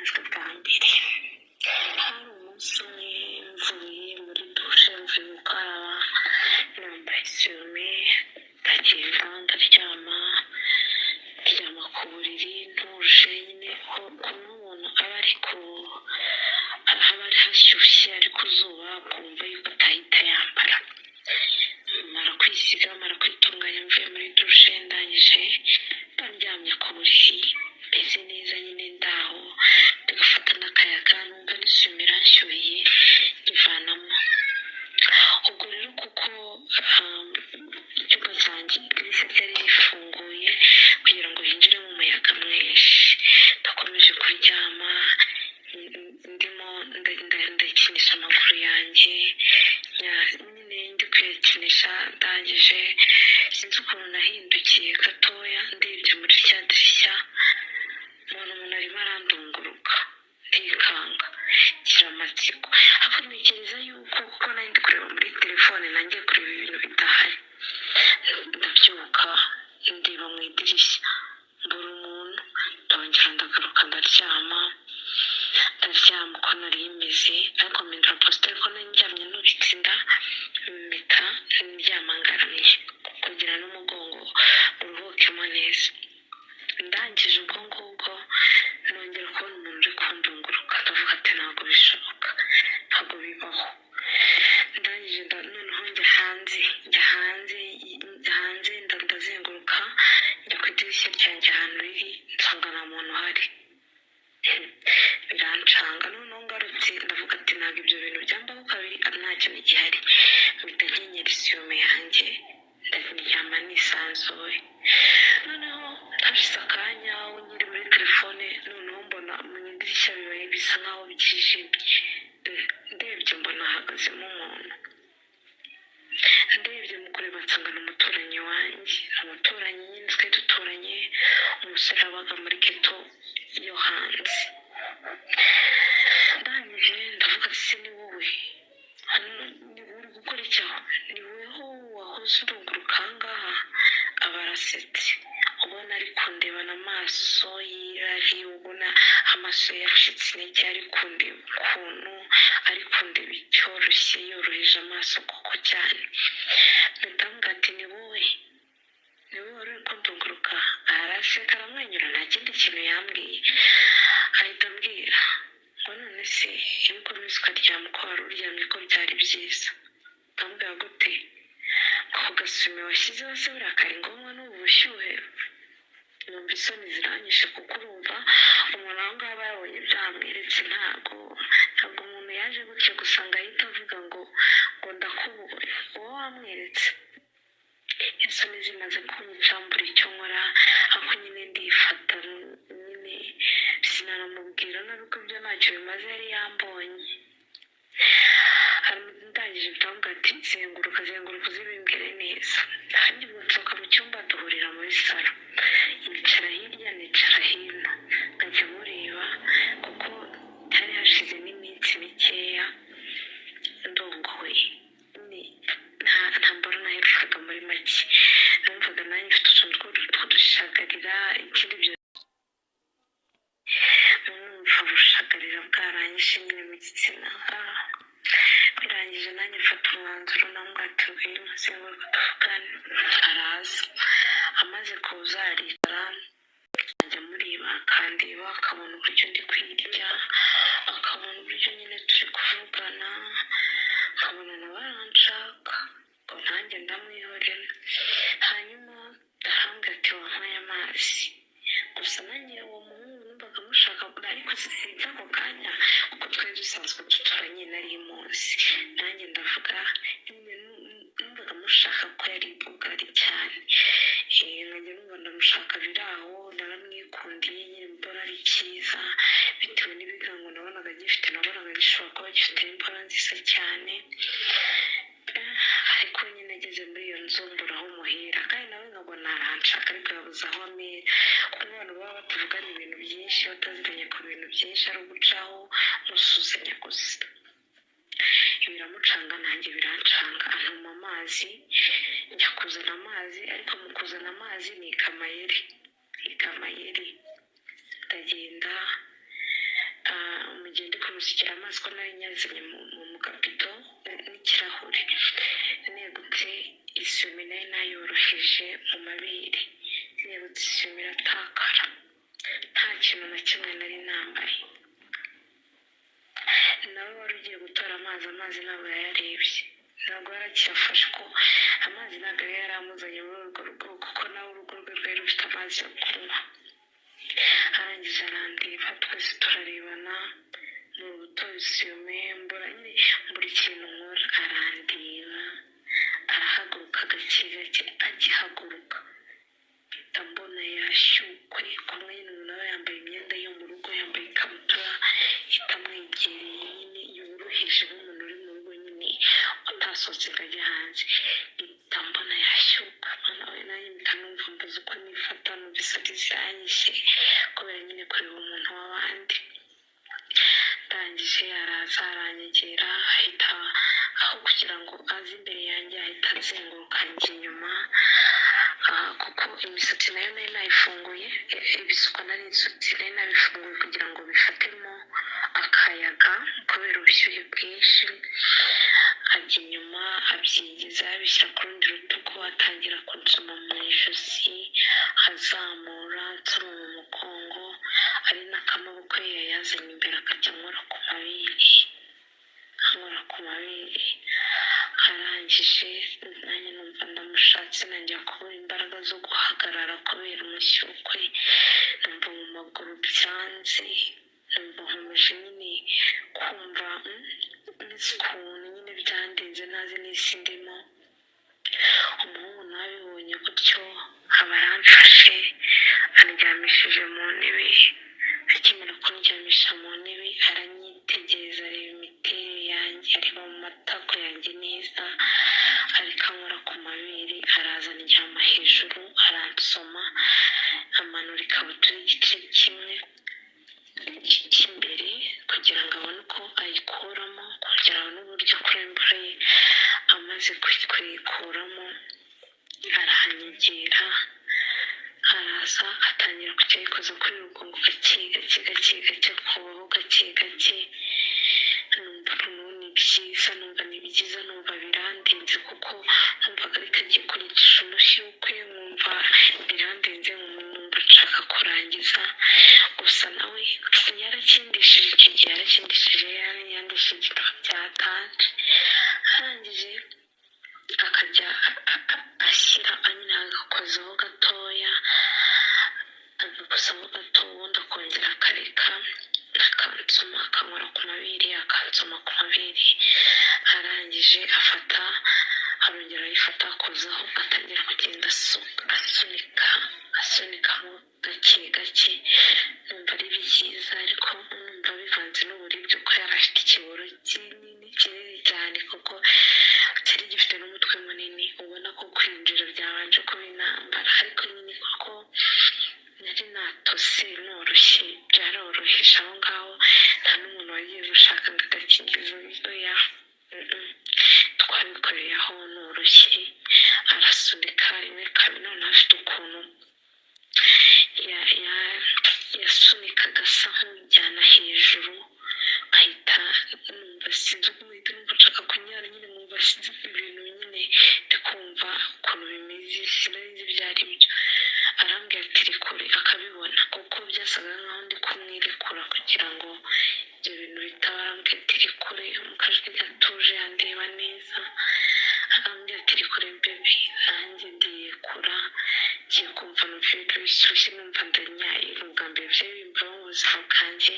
byaranzwe bwa mbere. Hari umunsi umwe mvuye muri dushe, mvuye gukaraba, nambaye isume, ndagenda ndaryama ku buriri ntuje, nyine ko umuntu aba ari hashyushye, ari ku zuba, kumva yuko atahita yambara. Mara kwisiga, mara kwitunganya, mvuye muri dushe, ndangije ndaryamye ku buriri, meze neza nyine ndaho, ndagafata n'akayaga, numva n'isume iranshyuhiye, nyivanamo. Ubwo rero kuko icyumba cyanjye idirishya ryari rifunguye kugira ngo hinjiremo umuyaga mwinshi, ndakomeje kuryama, ndimo ndakinisha amaguru yanjye, nyine ndi kuyakinisha, ndangije sinzi ukuntu nahindukiye gatoya, ndebye muri rya dirishya, mbona umuntu arimo arandunguruka, ndikanga, ngira amatsiko, ariko ntekereza yuko kuko nari ndi kureba muri telefone, nanjye kureba ibintu bidahari. Ndabyuka, ndeba mu idirishya, mbura umuntu, ndongera ndagaruka ndaryama uko nari imeze, ariko mpindura positeri ko nari ndyamye nubitse inda, mpita ndyama ngaramye kugira n'umugongo uruhukemo neza. Ndangije ubwo ngubwo nongera kubona umuntu uri kundunguruka, ndavuga ati ntabwo bishoboka, ntabwo bibaho. Ndangije noneho njya hanze ndazenguruka, njya ku idirishya ryanjye ahantu riri, nsanga nta muntu uhari. Birancanga, noneho ngarutse ndavuga ati ntabwo ibyo bintu byambaho kabiri, nta kintu gihari. Mpita nkenyera isume yanjye, ndaryama nisanzuye. Noneho hashize akanya nkiri muri telefone, noneho mbona mu idirishya bibaye bisa nkaho byijimye, ndebye mbona hahagazemo umuntu. Ndebye mu kureba nsanga ni umuturanyi wanjye, umuturanyi nyine twari duturanye, umusore wabaga muri geto yo hanze. Ndangije ndavuga ati ni wowe uri gukora icyaha, ni wowe wahoze urunguruka aha ngaha? Aba arasetse, ubona ari kundebana amaso y'irari, ubona amaso yacitse intege, ari kundeba ukuntu, ari kundeba icyoroshye, yoroheje amaso koko cyane. Ndavuga ati ni wowe wari uri kundunguruka? Araseka, aramwenyura, nta kindi kintu yambwiye. Ahita ambwira ngo none se iyo ukomeza ukaryama uko wari uryamye ko byari byiza. Ndamubwira gute? Ako gasume washyizeho se buriya kari ngombwa n'ubu bushyuhe? Numva isoni ziranyishe, kuko urumva umuntu aho ngaho aba yabonye byamweretse, ntabwo umuntu yaje gutya gusa ngo ahita avuga ngo ndakubure, wowe wamweretse. Isoni zimaze kunyica, mbura icyo nkora, aho nyine ndifata, nyine sinanamubwira naruko ibyo ntacyo bimaze, yari yambonye. Ndangije ndavuga ati zenguruka uzibimbwire neza. Nanjye ubwo nsohoka mu cyumba, duhurira muri salo, nicara hirya nicara hino, nkajya mureba, kuko hari hashize n'iminsi mikeya ndongowe, nta mboro naherukaga muri make. Numvaga nanjye mfite utuntu tw'udushagarira, ikindi byo numva ubushagarira bwaranyishe nyine mu gitsina. Birangije nanjye mfata umwanzuro, namubwira ati ngwino muzenguruka tuvugane. Araza, amaze kuza aricara, ajya mureba, akandeba, akabona uburyo ndi kwirya, akabona uburyo nyine turi kuvugana, akabona nawe aranshaka, ngo nanjye ndamwihorera. Hanyuma arambwira ati wampaye amazi. Gusa nanjye uwo muhungu numvaga mushaka, ariko sinzi ako kanya kuko twari dusanzwe duturanye, nari muzi. Nanjye ndavuga numvaga mushaka ko yari bugari cyane, nkajya numva ndamushaka biraho, naramwikundiye nyine, mbona ari cyiza, bitewe n'ibigango nabonaga gifite, nabonaga gishobora kuba gifite imbora nziza cyane. Ariko nyine ageze muri iyo nzu mburaho umuhira, kandi nawe nkabona aranshaka, ariko yabuze aho amera. Kuko abantu baba batavugana ibintu byinshi, bataziranye ku bintu byinshi, ari ugucaho musuzanya gusa. Biramucanga, nanjye birancanga. Antuma amazi, njya kuzana amazi, ariko mu kuzana amazi ni ikamayeri. Ndagenda musukira amazi ko nari nyazanye mu kabido n'ikirahure. Negutse isume nayo nayoroheje mu mabere, negutse isume iratakara, nta kintu na kimwe nari nambaye. nawe wari ugiye gutora amazi ntabwo yayarebye, ntabwo yarakiyafashe ko amazi ntabwo yari yaramuzanye muri urwo rugo, kuko nawe urugo rwe rwari rufite amazi yo kunywa. arangije arandeba, twese turarebana, ni ubutoye isume, mbura ikintu nkora. arandeba, arahaguruka gake gake. agihaguruka mpita mbona yashyukwe, kumwe nyine umuntu aba yambaye imyenda yo mu rugo, yambaye ikabutura itamwegereye nyine yoroheje nk'umuntu uri mu rugo nyine utasohotse ngo ajye hanze. mpita mbona yashyuka, nawe nanjye mpita numva mbuze uko nifata, numva isoni ziranyishe kubera nyine kureba umuntu w'abandi. ndangije araza aranyegera, ahita aho kugira ngo aze imbere yanjye ahita azenguruka njya inyuma, kuko imisatsi nayo nari nayifunguye, ibisuko nari nsutse nari nabifunguye kugira ngo bifatemo akayaga kubera ubushyuhe bwinshi. ajya inyuma abyigiza, abishyira ku rundi rutugu, atangira kunsoma mu ijosi, azamura ansoma mu mugongo, ari n'akamaboko ye yayazanye imbere akajya ankora ku mabere. arangije nanjye numva ndamushatse, nanjye kubura imbaraga zo guhagarara kubera umushyukwe, numva mu maguru byanze, numva nkomeje nyine kumva ukuntu nyine byandenze ntazi n'isi ndimo. umuhungu nawe abibonye gutyo aba aramfashe, andyamishije mu ntebe. akimara kundyamisha mu ntebe aranyitegereza, areba imiterere yanjye, areba mu matako yanjye neza, ariko ankora ku mabere. araza andyama hejuru, aransoma, amanura ikabutura igice kimwe cy'imbere kugira ngo abone uko ayikuramo, kugira ngo abone uburyo kurembura ye. amaze kuyikuramo arahanyegera, araza atangira kujya yikoza kuri rugongo gake gake, kubaho gake gake. numva ni byiza, numva birandenze, kuko numvaga ariko agiye kunyigisha umushyukwe, nkumva birandenze, nkumva nshaka kurangiza. gusa nawe yarakindishije, icyo gihe yarakindishije, yandishije igitabo byatanje. arangije akajya ashyira nyine agakozaho gatoya, ubundi akongera akareka, akansoma, akankora ku mabere, akansoma ku mabere. arangije arongera ayifata, akozaho, atangira kugenda asunikamo gake gake. numva ari byiza, ariko numva bivanze n'uburibwe, ko yari afite ikiboro kinini cyane, kuko cyari gifite n'umutwe munini, ubona ko kwinjira byabanje kuba intambara. ariko nyine kuko nari natose noroshye, byaroroheje aho ngaho, nta n'umuntu wagiye gushaka ngo agakingirizo bitoya, twabikoreye aho noroshye. arasunika rimwe kabiri, noneho afite ukuntu yasunikaga asa nk'ujyana hejuru, ahita numva sinzi ukuntu numva nshaka kunyara nyine, numva sinzi ibintu nyine ndi kumva ukuntu bimeze, sinari nzi ibyo ari byo. arambwira ati rekure, akabibona kuko byasaga nkaho ndi kumwirekura kugira ngo ibyo bintu bitaba. arambwira ati rekure, mu kajwi gatuje, yandeba neza. arambwira ati rekure bebi, nanjye ndiyekura, ngiye kumva numva ibintu bishyushye, numva ndanyaye. ubwa mbere byari bimbaho mu buzima bwanjye,